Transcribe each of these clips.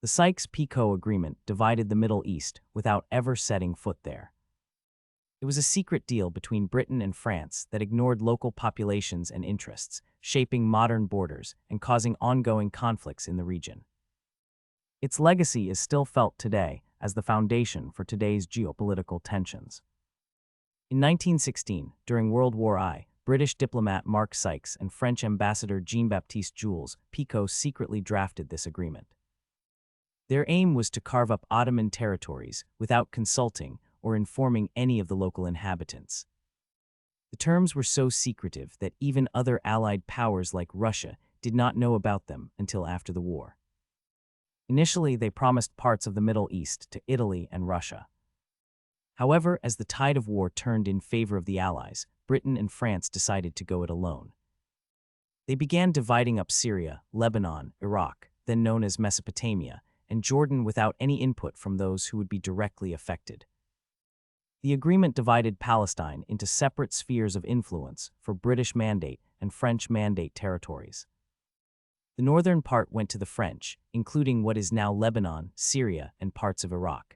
The Sykes-Picot Agreement divided the Middle East without ever setting foot there. It was a secret deal between Britain and France that ignored local populations and interests, shaping modern borders and causing ongoing conflicts in the region. Its legacy is still felt today as the foundation for today's geopolitical tensions. In 1916, during World War I, British diplomat Mark Sykes and French ambassador Jean-Baptiste Jules Picot secretly drafted this agreement. Their aim was to carve up Ottoman territories without consulting or informing any of the local inhabitants. The terms were so secretive that even other Allied powers like Russia did not know about them until after the war. Initially, they promised parts of the Middle East to Italy and Russia. However, as the tide of war turned in favor of the Allies, Britain and France decided to go it alone. They began dividing up Syria, Lebanon, Iraq, then known as Mesopotamia, and Jordan without any input from those who would be directly affected. The agreement divided Palestine into separate spheres of influence for British Mandate and French Mandate territories. The northern part went to the French, including what is now Lebanon, Syria, and parts of Iraq.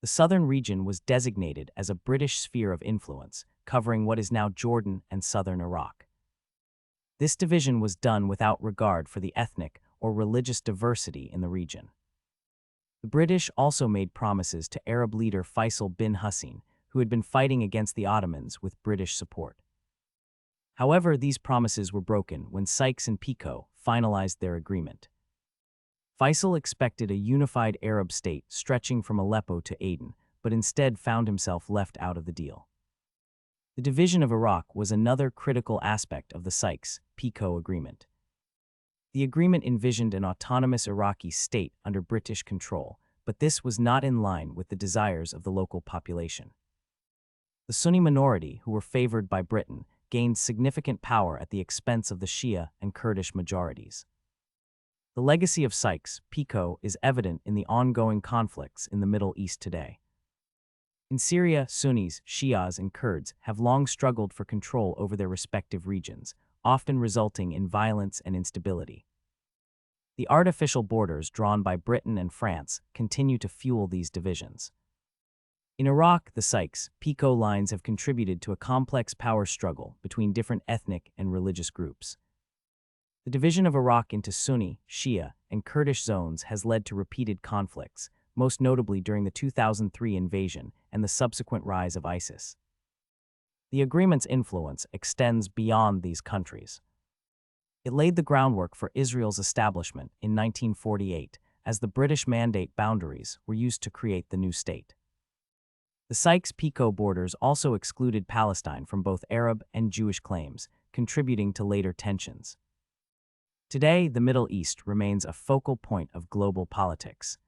The southern region was designated as a British sphere of influence, covering what is now Jordan and southern Iraq. This division was done without regard for the ethnic or religious diversity in the region. The British also made promises to Arab leader Faisal bin Hussein, who had been fighting against the Ottomans with British support. However, these promises were broken when Sykes and Picot finalized their agreement. Faisal expected a unified Arab state stretching from Aleppo to Aden, but instead found himself left out of the deal. The division of Iraq was another critical aspect of the Sykes-Picot agreement. The agreement envisioned an autonomous Iraqi state under British control, but this was not in line with the desires of the local population. The Sunni minority, who were favored by Britain, gained significant power at the expense of the Shia and Kurdish majorities. The legacy of Sykes-Picot is evident in the ongoing conflicts in the Middle East today. In Syria, Sunnis, Shias, and Kurds have long struggled for control over their respective regions, often resulting in violence and instability. The artificial borders drawn by Britain and France continue to fuel these divisions. In Iraq, the Sykes-Picot lines have contributed to a complex power struggle between different ethnic and religious groups. The division of Iraq into Sunni, Shia, and Kurdish zones has led to repeated conflicts, most notably during the 2003 invasion and the subsequent rise of ISIS. The agreement's influence extends beyond these countries. It laid the groundwork for Israel's establishment in 1948 as the British Mandate boundaries were used to create the new state. The Sykes-Picot borders also excluded Palestine from both Arab and Jewish claims, contributing to later tensions. Today, the Middle East remains a focal point of global politics.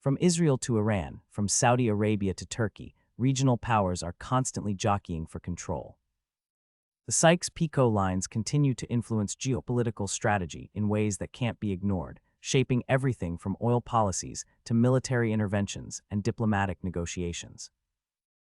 From Israel to Iran, from Saudi Arabia to Turkey, regional powers are constantly jockeying for control. The Sykes-Picot lines continue to influence geopolitical strategy in ways that can't be ignored, shaping everything from oil policies to military interventions and diplomatic negotiations.